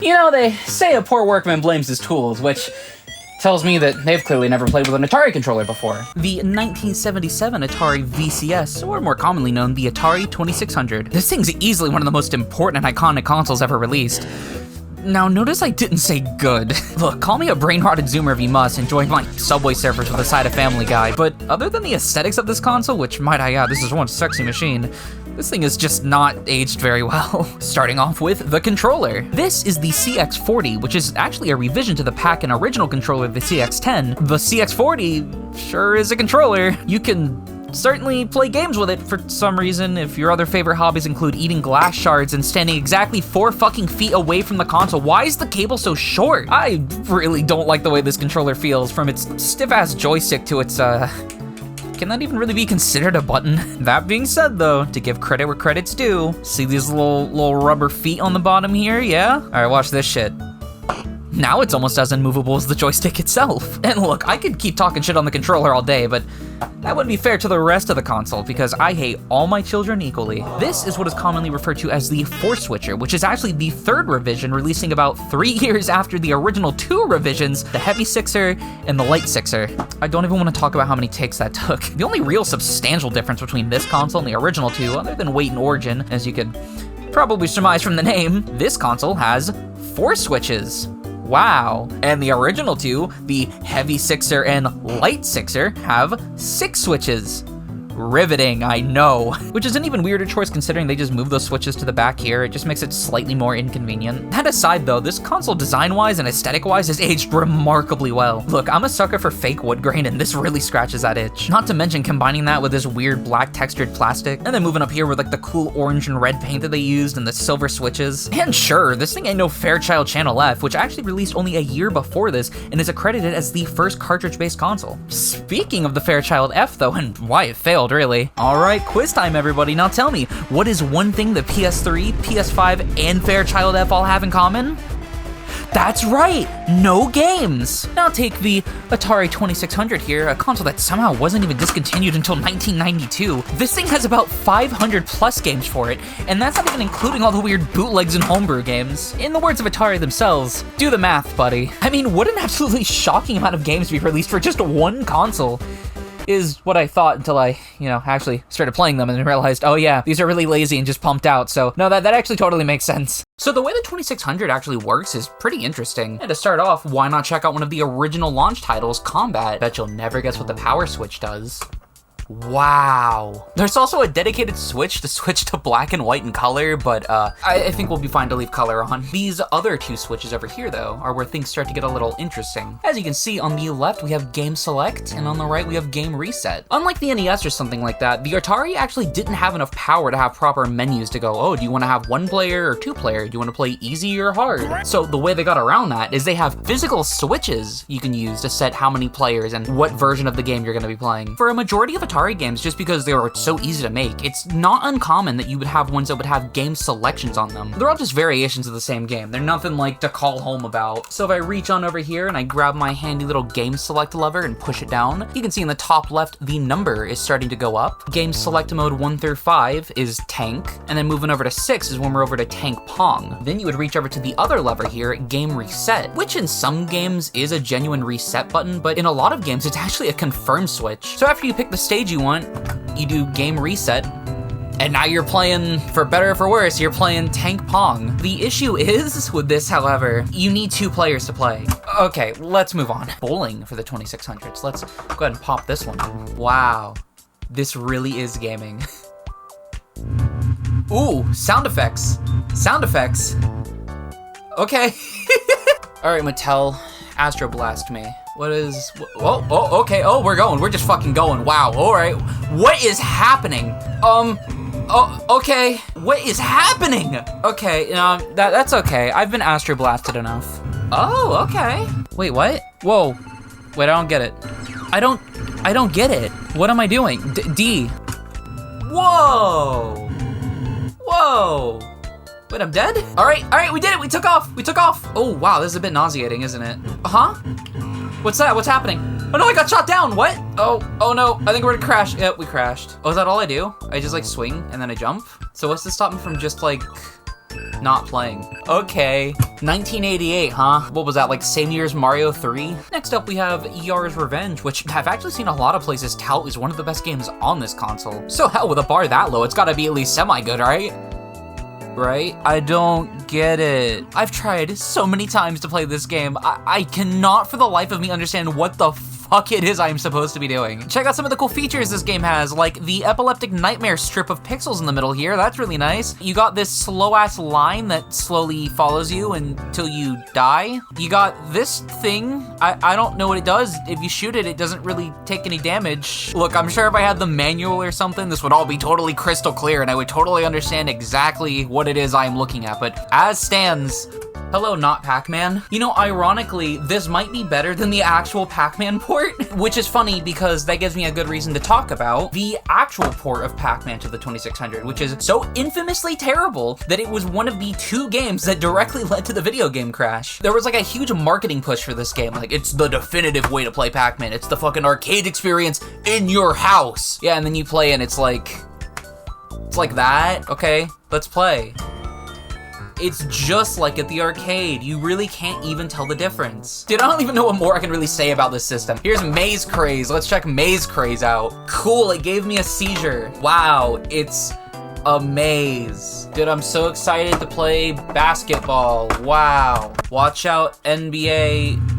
You know, they say a poor workman blames his tools, which tells me that they've clearly never played with an Atari controller before. The 1977 Atari VCS, or more commonly known, the Atari 2600. This thing's easily one of the most important and iconic consoles ever released. Now, notice I didn't say good. Look, call me a brain-rotted zoomer if you must, enjoying my Subway Surfers with a side of Family Guy, but other than the aesthetics of this console, which might I add, this is one sexy machine, this thing is just not aged very well. Starting off with the controller. This is the CX40, which is actually a revision to the pack-in original controller, the CX10. The CX40 sure is a controller. You can certainly play games with it for some reason if your other favorite hobbies include eating glass shards and standing exactly 4 fucking feet away from the console. Why is the cable so short? I really don't like the way this controller feels, from its stiff-ass joystick to its, can that even really be considered a button? That being said though, to give credit where credit's due, see these little rubber feet on the bottom here, yeah? All right, watch this shit. Now it's almost as unmovable as the joystick itself. And look, I could keep talking shit on the controller all day, but that wouldn't be fair to the rest of the console because I hate all my children equally. This is what is commonly referred to as the Force Switcher, which is actually the 3rd revision, releasing about 3 years after the original 2 revisions, the Heavy Sixer and the Light Sixer. I don't even want to talk about how many takes that took. The only real substantial difference between this console and the original 2, other than weight and origin, as you could probably surmise from the name, this console has 4 switches. Wow. And the original 2, the Heavy Sixer and Light Sixer, have 6 switches. Riveting, I know. Which is an even weirder choice considering they just moved those switches to the back here. It just makes it slightly more inconvenient. That aside though, this console design-wise and aesthetic-wise has aged remarkably well. Look, I'm a sucker for fake wood grain and this really scratches that itch. Not to mention combining that with this weird black textured plastic, and then moving up here with like the cool orange and red paint that they used and the silver switches. And sure, this thing ain't no Fairchild Channel F, which actually released only a year before this and is accredited as the first cartridge-based console. Speaking of the Fairchild F though, and why it failed really. All right, quiz time everybody. Now tell me, what is one thing the PS3, PS5, and Fairchild F all have in common? That's right, no games. Now take the Atari 2600 here, a console that somehow wasn't even discontinued until 1992. This thing has about 500 plus games for it, and that's not even including all the weird bootlegs and homebrew games. In the words of Atari themselves, do the math, buddy. I mean, what an absolutely shocking amount of games to be released for just one console. Is what I thought until I, actually started playing them and realized, oh yeah, these are really lazy and just pumped out, so no, that actually totally makes sense. So the way the 2600 actually works is pretty interesting. And to start off, why not check out one of the original launch titles, Combat? Bet you'll never guess what the power switch does. Wow. There's also a dedicated switch to switch to black and white in color, but I think we'll be fine to leave color on. These other 2 switches over here though are where things start to get a little interesting. As you can see, on the left we have Game Select, and on the right we have Game Reset. Unlike the NES or something like that, the Atari actually didn't have enough power to have proper menus to go, oh, do you want to have 1 player or 2 player? Do you want to play easy or hard? So the way they got around that is they have physical switches you can use to set how many players and what version of the game you're going to be playing. For a majority of Atari games, just because they were so easy to make, it's not uncommon that you would have ones that would have game selections on them. They're all just variations of the same game. They're nothing like to call home about. So if I reach on over here and I grab my handy little game select lever and push it down, you can see in the top left, the number is starting to go up. Game select mode 1 through 5 is tank, and then moving over to 6 is when we're over to tank pong. Then you would reach over to the other lever here, game reset, which in some games is a genuine reset button, but in a lot of games, it's actually a confirm switch. So after you pick the stage you want, you do game reset, and now you're playing, for better or for worse, you're playing tank pong. The issue is, with this, however, you need 2 players to play. Okay, let's move on. Bowling for the 2600s. Let's go ahead and pop this one. Wow, this really is gaming. Ooh, sound effects. Sound effects. Okay. All right, Mattel, Astro Blast me. What is, oh, okay, oh, we're just fucking going, wow, all right. What is happening? Oh, okay, what is happening? Okay, that's okay, I've been Astro Blasted enough. Oh, okay. Wait, what? Whoa, wait, I don't get it. I don't get it. What am I doing? D. Whoa. Whoa. Wait, I'm dead? All right, we did it, we took off. Oh, wow, this is a bit nauseating, isn't it? Uh-huh. What's that? What's happening? Oh no, I got shot down, what? Oh no, I think we're gonna crash. Yep, we crashed. Oh, is that all I do? I just like swing and then I jump? So what's to stop me from just like Not playing. Okay. 1988, huh? What was that, like same year as Mario 3? Next up we have Yar's Revenge, which I've actually seen a lot of places tout is one of the best games on this console. So hell, with a bar that low, it's gotta be at least semi-good, right? Right? I don't get it. I've tried so many times to play this game. I cannot for the life of me understand what the fuck it is I'm supposed to be doing. Check out some of the cool features this game has, like the epileptic nightmare strip of pixels in the middle here. That's really nice. You got this slow-ass line that slowly follows you until you die. You got this thing. I don't know what it does. If you shoot it, it doesn't really take any damage. Look, I'm sure if I had the manual or something, this would all be totally crystal clear and I would totally understand exactly what it is I'm looking at, but as stands, hello, not Pac-Man. You know, ironically, this might be better than the actual Pac-Man port, which is funny because that gives me a good reason to talk about the actual port of Pac-Man to the 2600, which is so infamously terrible that it was one of the 2 games that directly led to the video game crash. There was like a huge marketing push for this game, like it's the definitive way to play Pac-Man. It's the fucking arcade experience in your house. Yeah, and then you play and it's like that. Okay, let's play. It's just like at the arcade. You really can't even tell the difference. Dude, I don't even know what more I can really say about this system. Here's Maze Craze. Let's check Maze Craze out. Cool, it gave me a seizure. Wow, it's a maze. Dude, I'm so excited to play basketball. Wow. Watch out, NBA.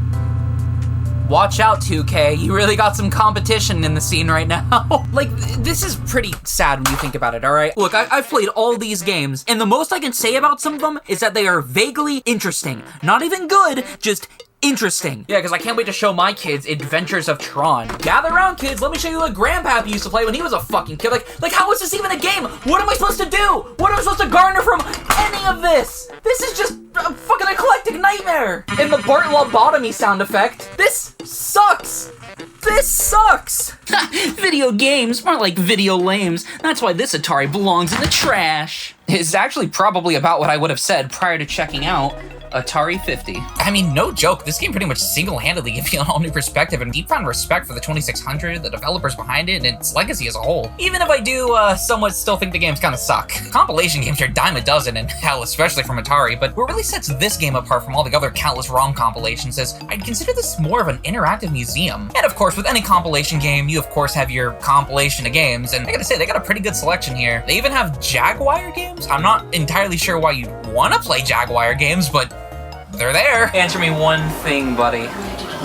Watch out, 2K, you really got some competition in the scene right now. Like, this is pretty sad when you think about it, all right? Look, I've played all these games, and the most I can say about some of them is that they are vaguely interesting. Not even good, just interesting. Yeah, because I can't wait to show my kids Adventures of Tron. Gather around, kids, let me show you what Grandpappy used to play when he was a fucking kid. Like how is this even a game? What am I supposed to do? What am I supposed to garner from any of this? This is just a fucking eclectic nightmare. And the Bart lobotomy sound effect. This sucks. This sucks! Video games, more like video lames. That's why this Atari belongs in the trash. It's actually probably about what I would have said prior to checking out Atari 50. I mean, no joke, this game pretty much single-handedly gave me an all-new perspective and deep-found respect for the 2600, the developers behind it, and its legacy as a whole. Even if I do somewhat still think the games kind of suck. Compilation games are a dime a dozen, and hell, especially from Atari, but what really sets this game apart from all the other countless ROM compilations is I'd consider this more of an interactive museum. And of course, with any compilation game, you of course have your compilation of games, and I gotta say, they got a pretty good selection here. They even have Jaguar games? I'm not entirely sure why you'd want to play Jaguar games, but they're there. Answer me one thing, buddy.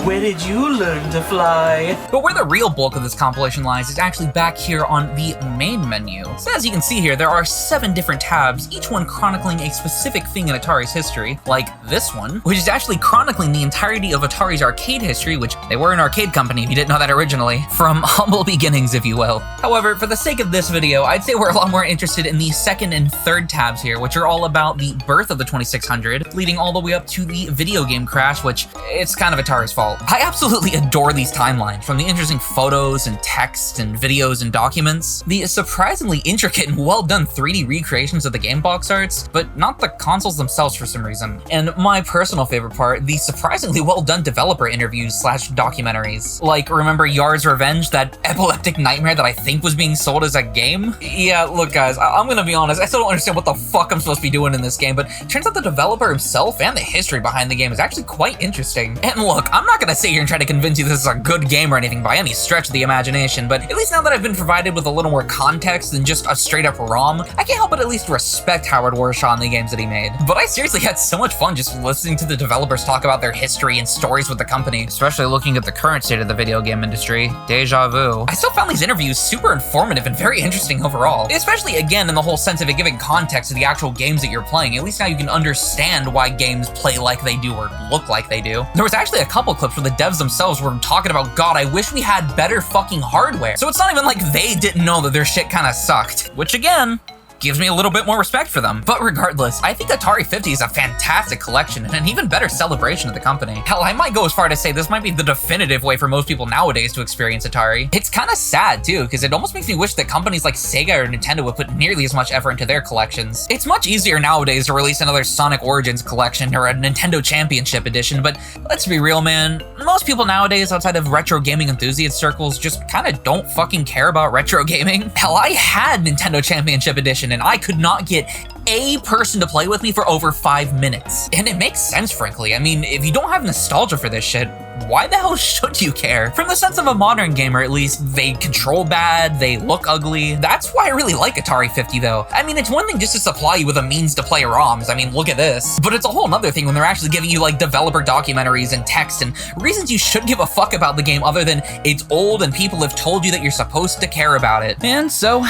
Where did you learn to fly? But where the real bulk of this compilation lies is actually back here on the main menu. So as you can see here, there are 7 different tabs, each one chronicling a specific thing in Atari's history, like this one, which is actually chronicling the entirety of Atari's arcade history, which they were an arcade company if you didn't know that originally, from humble beginnings, if you will. However, for the sake of this video, I'd say we're a lot more interested in the 2nd and 3rd tabs here, which are all about the birth of the 2600, leading all the way up to the video game crash, which it's kind of Atari's fault. I absolutely adore these timelines, from the interesting photos and text and videos and documents, the surprisingly intricate and well-done 3D recreations of the game box arts, but not the consoles themselves for some reason. And my personal favorite part, the surprisingly well-done developer interviews / documentaries. Like, remember Yar's Revenge, that epileptic nightmare that I think was being sold as a game? Yeah, look guys, I'm gonna be honest, I still don't understand what the fuck I'm supposed to be doing in this game, but it turns out the developer himself and the history behind the game is actually quite interesting. And look, I'm not gonna sit here and try to convince you this is a good game or anything by any stretch of the imagination, but at least now that I've been provided with a little more context than just a straight up ROM, I can't help but at least respect Howard Warshaw and the games that he made. But I seriously had so much fun just listening to the developers talk about their history and stories with the company, especially looking at the current state of the video game industry. Deja vu. I still found these interviews super informative and very interesting overall, especially again in the whole sense of it giving context to the actual games that you're playing. At least now you can understand why games play like they do or look like they do. There was actually a couple clips where the devs themselves were talking about, God, I wish we had better fucking hardware. So it's not even like they didn't know that their shit kind of sucked, which again, gives me a little bit more respect for them. But regardless, I think Atari 50 is a fantastic collection and an even better celebration of the company. Hell, I might go as far to say this might be the definitive way for most people nowadays to experience Atari. It's kind of sad too, because it almost makes me wish that companies like Sega or Nintendo would put nearly as much effort into their collections. It's much easier nowadays to release another Sonic Origins collection or a Nintendo Championship edition, but let's be real, man. Most people nowadays outside of retro gaming enthusiast circles just kind of don't fucking care about retro gaming. Hell, I had Nintendo Championship edition and I could not get a person to play with me for over 5 minutes. And it makes sense, frankly. I mean, if you don't have nostalgia for this shit, why the hell should you care? From the sense of a modern gamer, at least, they control bad, they look ugly. That's why I really like Atari 50, though. I mean, it's one thing just to supply you with a means to play ROMs. I mean, look at this. But it's a whole nother thing when they're actually giving you, like, developer documentaries and text and reasons you should give a fuck about the game other than it's old and people have told you that you're supposed to care about it. And so,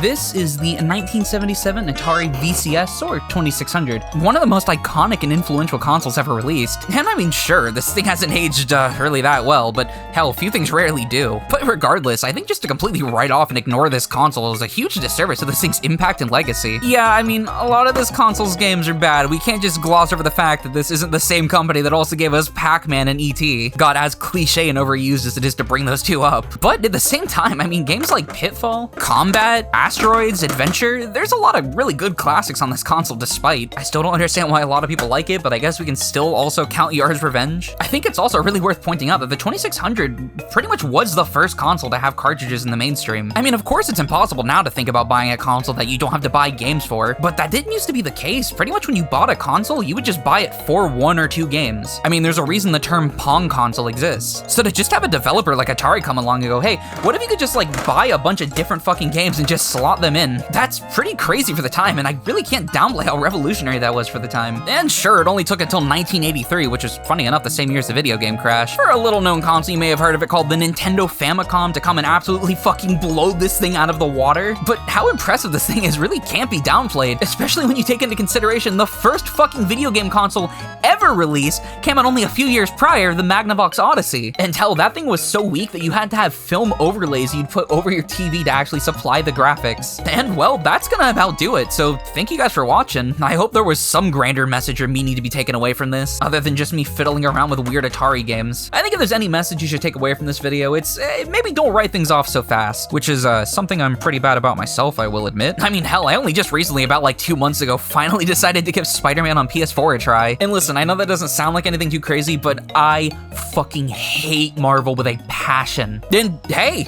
this is the 1977 Atari VCS or 2600, one of the most iconic and influential consoles ever released. And I mean, sure, this thing hasn't aged really that well, but hell, few things rarely do. But regardless, I think just to completely write off and ignore this console is a huge disservice to this thing's impact and legacy. Yeah, I mean, a lot of this console's games are bad. We can't just gloss over the fact that this isn't the same company that also gave us Pac-Man and E.T. God, as cliche and overused as it is to bring those two up. But at the same time, I mean, games like Pitfall, Combat, Asteroids, Adventure, there's a lot of really good classics on this console despite. I still don't understand why a lot of people like it, but I guess we can still also count Yars' Revenge. I think it's also really worth pointing out that the 2600 pretty much was the first console to have cartridges in the mainstream. I mean, of course it's impossible now to think about buying a console that you don't have to buy games for, but that didn't used to be the case. Pretty much when you bought a console, you would just buy it for 1 or 2 games. I mean, there's a reason the term Pong console exists. So to just have a developer like Atari come along and go, hey, what if you could just like buy a bunch of different fucking games and just slot them in? That's pretty crazy for the time, and I really can't downplay how revolutionary that was for the time. And sure, it only took until 1983, which is funny enough the same year as the video game crash, for a little known console you may have heard of it called the Nintendo Famicom to come and absolutely fucking blow this thing out of the water. But how impressive this thing is really can't be downplayed, especially when you take into consideration the first fucking video game console ever released came out only a few years prior, the Magnavox Odyssey. And hell, that thing was so weak that you had to have film overlays you'd put over your TV to actually supply the graphics. And well, that's gonna about do it, so thank you guys for watching. I hope there was some grander message or meaning to be taken away from this, other than just me fiddling around with weird Atari games. I think if there's any message you should take away from this video, it's maybe don't write things off so fast, which is something I'm pretty bad about myself, I will admit. I mean, hell, I only just recently, about like 2 months ago, finally decided to give Spider-Man on PS4 a try. And listen, I know that doesn't sound like anything too crazy, but I fucking hate Marvel with a passion. And hey,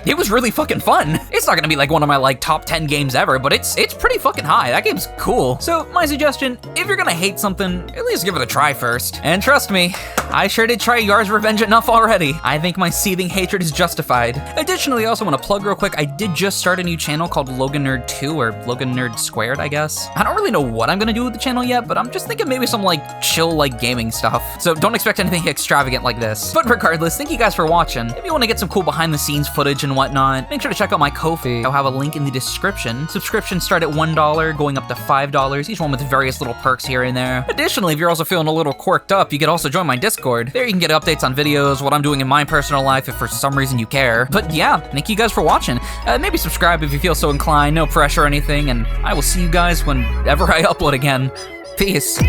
it was really fucking fun. It's not gonna be like one of my like top 10 games ever, but it's pretty fucking high. That game's cool. So my suggestion, if you're gonna hate something, at least give it a try first. And trust me, I sure did try Yars' Revenge enough already. I think my seething hatred is justified. Additionally, I also want to plug real quick, I did just start a new channel called Logan Nerd 2, or Logan Nerd Squared, I guess. I don't really know what I'm gonna do with the channel yet, but I'm just thinking maybe some like chill like gaming stuff. So don't expect anything extravagant like this. But regardless, thank you guys for watching. If you want to get some cool behind the scenes footage and whatnot, make sure to check out my Ko-fi. I'll have a link in the description. Subscriptions start at $1, going up to $5, each one with various little perks here and there. Additionally, if you're also feeling a little quirked up, you can also join my Discord. There you can get updates on videos, what I'm doing in my personal life if for some reason you care. But yeah, thank you guys for watching. Maybe subscribe if you feel so inclined, no pressure or anything, and I will see you guys whenever I upload again. Peace.